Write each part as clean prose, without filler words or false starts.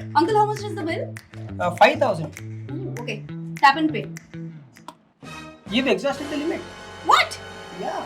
Uncle, how much is the bill? 5,000. Okay. Tap and pay. You've exhausted the limit. What? Yeah.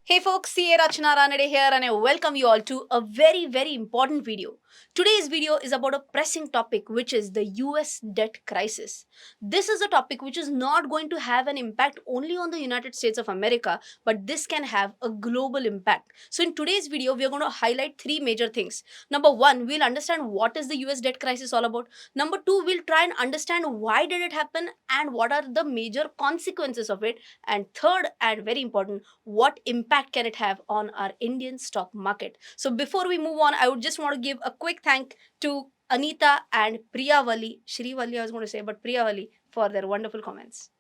Hey folks, CA Rachana Ranade here and I welcome you all to a very important video. Today's video is about a pressing topic which is the US debt crisis. This is a topic which is not going to have an impact only on the United States of America, but this can have a global impact. So in today's video, we are going to highlight three major things. Number one, we'll understand what is the US debt crisis all about. Number two, we'll try and understand why did it happen and what are the major consequences of it. And third and very important, what impact can it have on our Indian stock market. So before we move on, I would just want to give a quick thank to Anita and Priyavali, Shrivali I was going to say, but Priyavali for their wonderful comments.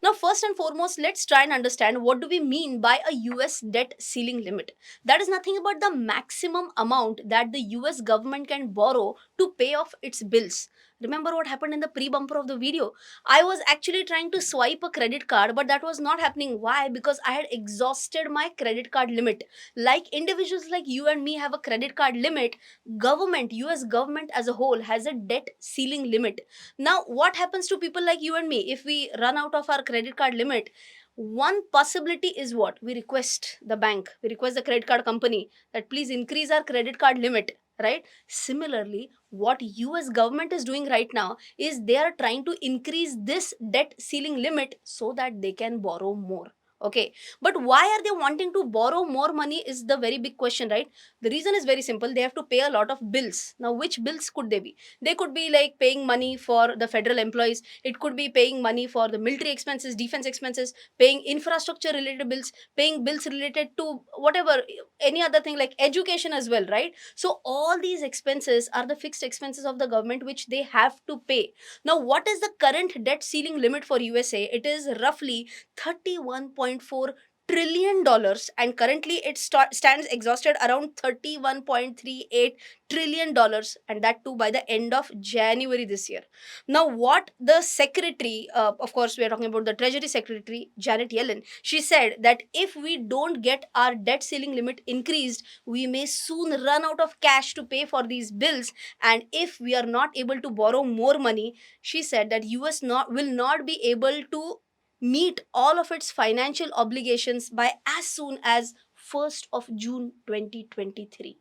Now, first and foremost, let's try and understand what do we mean by a US debt ceiling limit. That is nothing but the maximum amount that the US government can borrow to pay off its bills. Remember what happened in the pre-bumper of the video? I was actually trying to swipe a credit card, but that was not happening. Why? Because I had exhausted my credit card limit. Like individuals like you and me have a credit card limit, government, US government as a whole has a debt ceiling limit. Now, what happens to people like you and me if we run out of our credit card limit? One possibility is what? We request the bank, we request the credit card company that please increase our credit card limit, right? Similarly, what US government is doing right now is they are trying to increase this debt ceiling limit so that they can borrow more. Okay, but why are they wanting to borrow more money is the very big question, right? The reason is very simple. They have to pay a lot of bills. Now, which bills could they be? They could be like paying money for the federal employees. It could be paying money for the military expenses, defense expenses, paying infrastructure related bills, paying bills related to whatever, any other thing like education as well, right? So all these expenses are the fixed expenses of the government which they have to pay. Now, what is the current debt ceiling limit for USA? It is roughly $31.4 trillion, and currently it stands exhausted around $31.38 trillion, and that too by the end of January this year. Now, what the secretary, of course we are talking about the treasury secretary Janet Yellen, she said that if we don't get our debt ceiling limit increased, we may soon run out of cash to pay for these bills, and if we are not able to borrow more money, she said that will not be able to meet all of its financial obligations by as soon as 1st of June 2023.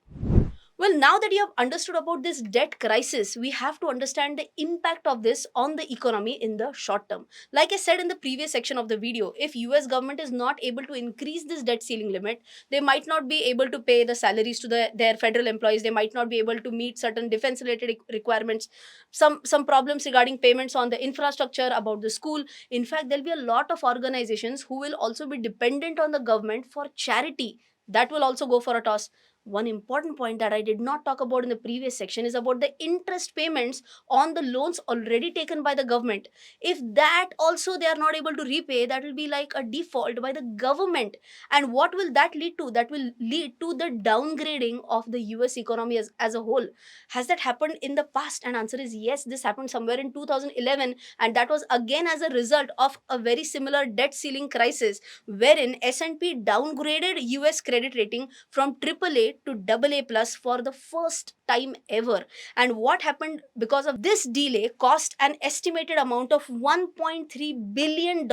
Well, now that you have understood about this debt crisis, we have to understand the impact of this on the economy in the short term. Like I said in the previous section of the video, if US government is not able to increase this debt ceiling limit, they might not be able to pay the salaries to their federal employees. They might not be able to meet certain defense related requirements. Some problems regarding payments on the infrastructure, about the school. In fact, there'll be a lot of organizations who will also be dependent on the government for charity. That will also go for a toss. One important point that I did not talk about in the previous section is about the interest payments on the loans already taken by the government. If that also they are not able to repay, that will be like a default by the government. And what will that lead to? That will lead to the downgrading of the US economy as a whole. Has that happened in the past? And answer is yes, this happened somewhere in 2011, and that was again as a result of a very similar debt ceiling crisis wherein S&P downgraded US credit rating from AAA to AA plus for the first time ever. And what happened because of this delay cost an estimated amount of $1.3 billion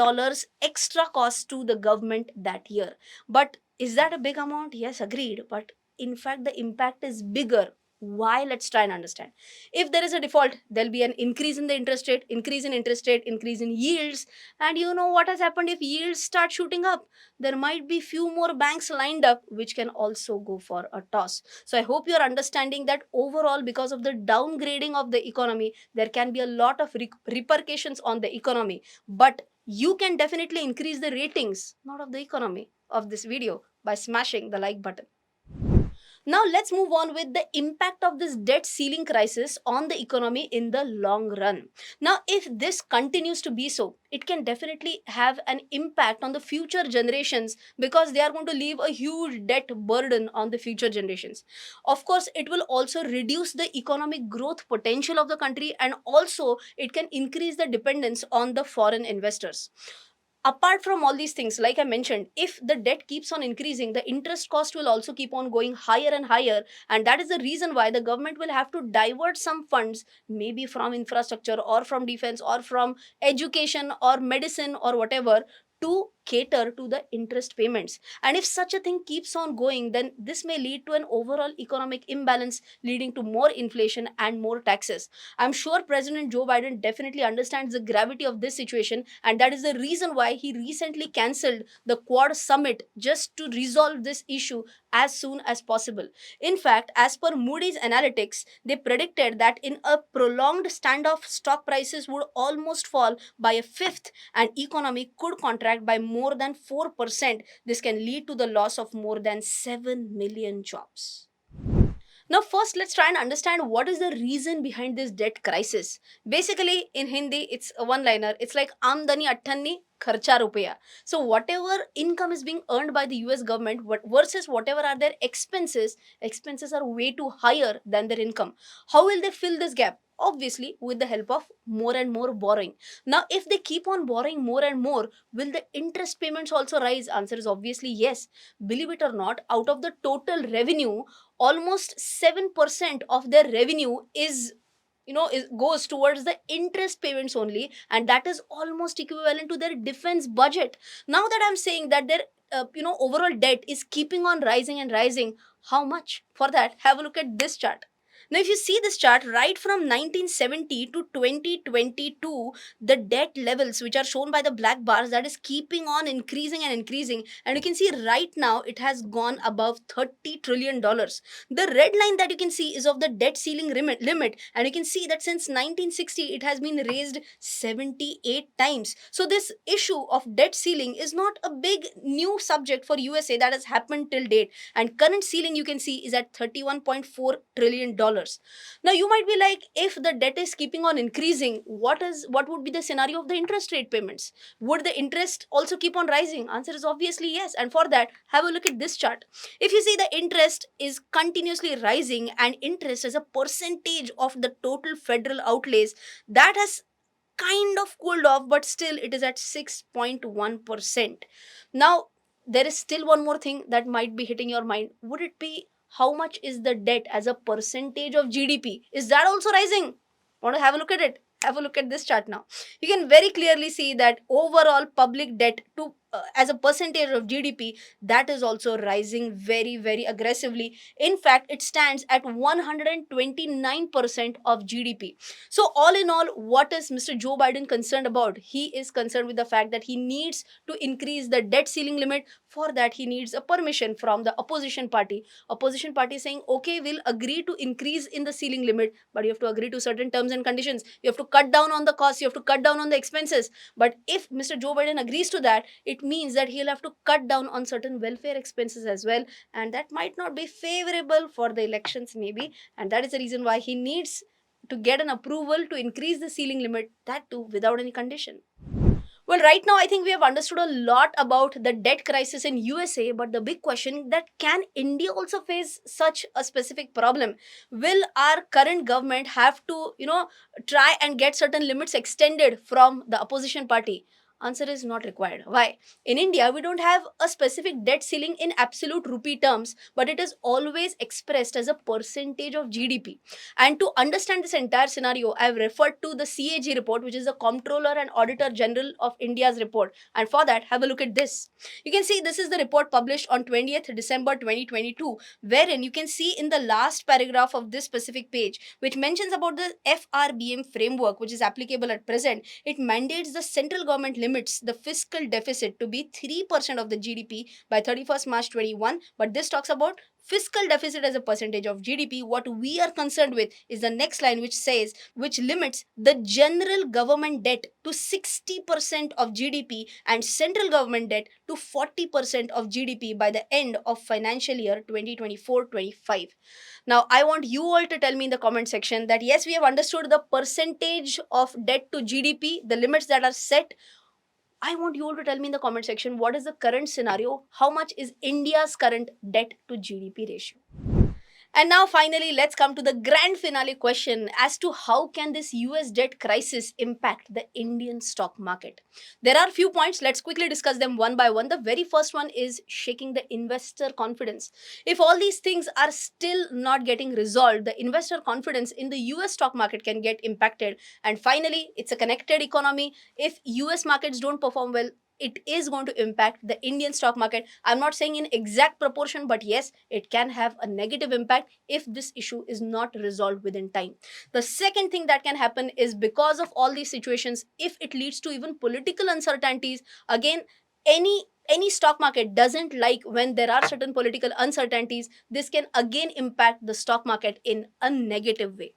extra cost to the government that year. But is that a big amount? Yes, agreed. But in fact, the impact is bigger. Why? Let's try and understand. If there is a default, there'll be an increase in the interest rate, increase in interest rate, increase in yields. And you know what has happened if yields start shooting up? There might be few more banks lined up which can also go for a toss. So I hope you're understanding that overall, because of the downgrading of the economy, there can be a lot of repercussions on the economy. But you can definitely increase the ratings, not of the economy, of this video by smashing the like button. Now, let's move on with the impact of this debt ceiling crisis on the economy in the long run. Now, if this continues to be so, it can definitely have an impact on the future generations because they are going to leave a huge debt burden on the future generations. Of course, it will also reduce the economic growth potential of the country, and also it can increase the dependence on the foreign investors. Apart from all these things, like I mentioned, if the debt keeps on increasing, the interest cost will also keep on going higher and higher, and that is the reason why the government will have to divert some funds, maybe from infrastructure or from defense or from education or medicine or whatever, to cater to the interest payments. And if such a thing keeps on going, then this may lead to an overall economic imbalance, leading to more inflation and more taxes. I'm sure President Joe Biden definitely understands the gravity of this situation, and that is the reason why he recently cancelled the Quad summit just to resolve this issue as soon as possible. In fact, as per Moody's analytics, they predicted that in a prolonged standoff, stock prices would almost fall by a fifth and economy could contract by more than 4%. This can lead to the loss of more than 7 million jobs. Now, first, let's try and understand what is the reason behind this debt crisis. Basically, in Hindi, it's a one liner. It's like Amdani Attanni Kharcha Rupiya. So, whatever income is being earned by the US government versus whatever are their expenses are way too higher than their income. How will they fill this gap? Obviously, with the help of more and more borrowing. Now, if they keep on borrowing more and more, will the interest payments also rise? Answer is obviously yes. Believe it or not, out of the total revenue, almost 7% of their revenue goes towards the interest payments only, and that is almost equivalent to their defense budget. Now that I'm saying that their overall debt is keeping on rising and rising, how much? For that, have a look at this chart. Now, if you see this chart, right from 1970 to 2022, the debt levels, which are shown by the black bars, that is keeping on increasing and increasing. And you can see right now it has gone above $30 trillion. The red line that you can see is of the debt ceiling limit, and you can see that since 1960 it has been raised 78 times. So this issue of debt ceiling is not a big new subject for USA, that has happened till date, and current ceiling you can see is at $31.4 trillion. Now you might be like, if the debt is keeping on increasing, what would be the scenario of the interest rate payments? Would the interest also keep on rising? Answer is obviously yes. And for that, have a look at this chart. If you see, the interest is continuously rising, and interest as a percentage of the total federal outlays, that has kind of cooled off, but still it is at 6.1%. Now, there is still one more thing that might be hitting your mind. Would it be, how much is the debt as a percentage of GDP? Is that also rising? Want to have a look at it? Have a look at this chart now. You can very clearly see that overall public debt to as a percentage of GDP, that is also rising very, very aggressively. In fact, it stands at 129% of GDP. So, all in all, what is Mr. Joe Biden concerned about? He is concerned with the fact that he needs to increase the debt ceiling limit. For that, he needs a permission from the opposition party. Opposition party is saying, okay, we'll agree to increase in the ceiling limit, but you have to agree to certain terms and conditions. You have to cut down on the costs, you have to cut down on the expenses. But if Mr. Joe Biden agrees to that, it means that he'll have to cut down on certain welfare expenses as well, and that might not be favorable for the elections, maybe. And that is the reason why he needs to get an approval to increase the ceiling limit, that too without any condition. Well, right now I think we have understood a lot about the debt crisis in USA, but the big question, that can India also face such a specific problem? Will our current government have to, try and get certain limits extended from the opposition party? Answer is not required. Why? In India, we don't have a specific debt ceiling in absolute rupee terms, but it is always expressed as a percentage of GDP. And to understand this entire scenario, I have referred to the CAG report, which is the Comptroller and Auditor General of India's report. And for that, have a look at this. You can see this is the report published on 20th December 2022, wherein you can see in the last paragraph of this specific page, which mentions about the FRBM framework, which is applicable at present. It mandates the central government limits the fiscal deficit to be 3% of the GDP by 31st March 21. But this talks about fiscal deficit as a percentage of GDP. What we are concerned with is the next line, which says, which limits the general government debt to 60% of GDP and central government debt to 40% of GDP by the end of financial year 2024-25. Now, I want you all to tell me in the comment section that yes, we have understood the percentage of debt to GDP, the limits that are set. I want you all to tell me in the comment section, what is the current scenario? How much is India's current debt to GDP ratio? And now finally, let's come to the grand finale question as to how can this US debt crisis impact the Indian stock market. There are few points, let's quickly discuss them one by one. The very first one is shaking the investor confidence. If all these things are still not getting resolved, the investor confidence in the US stock market can get impacted. And finally, it's a connected economy. If US markets don't perform well, it is going to impact the Indian stock market. I'm not saying in exact proportion, but yes, it can have a negative impact if this issue is not resolved within time. The second thing that can happen is because of all these situations, if it leads to even political uncertainties, again, any stock market doesn't like when there are certain political uncertainties. This can again impact the stock market in a negative way.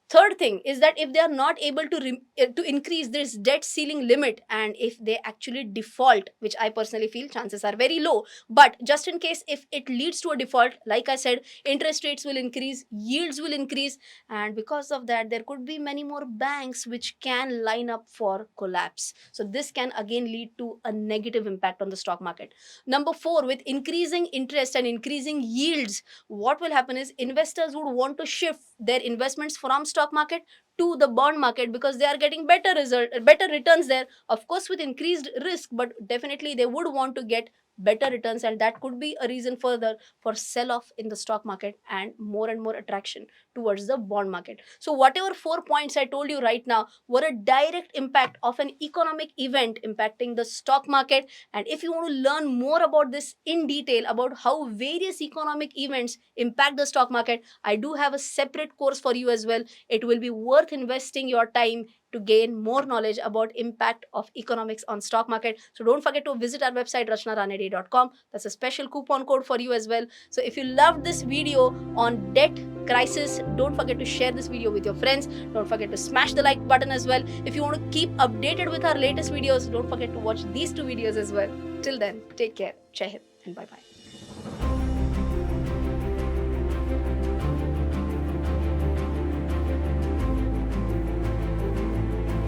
Third thing is that if they are not able to to increase this debt ceiling limit, and if they actually default, which I personally feel chances are very low, but just in case if it leads to a default, like I said, interest rates will increase, yields will increase, and because of that there could be many more banks which can line up for collapse. So this can again lead to a negative impact on the stock market. Number 4, with increasing interest and increasing yields, what will happen is investors would want to shift their investments from stock market to the bond market because they are getting better returns there, of course with increased risk, but definitely they would want to get better returns, and that could be a reason further for sell off in the stock market and more attraction towards the bond market. So whatever 4 points I told you right now were a direct impact of an economic event impacting the stock market. And if you want to learn more about this in detail, about how various economic events impact the stock market, I do have a separate course for you as well. It will be worth investing your time to gain more knowledge about impact of economics on stock market. So don't forget to visit our website rachanaranade.com. That's a special coupon code for you as well. So if you loved this video on debt crisis, don't forget to share this video with your friends. Don't forget to smash the like button as well. If you want to keep updated with our latest videos, don't forget to watch these two videos as well. Till then, take care. Jai Hind and bye bye.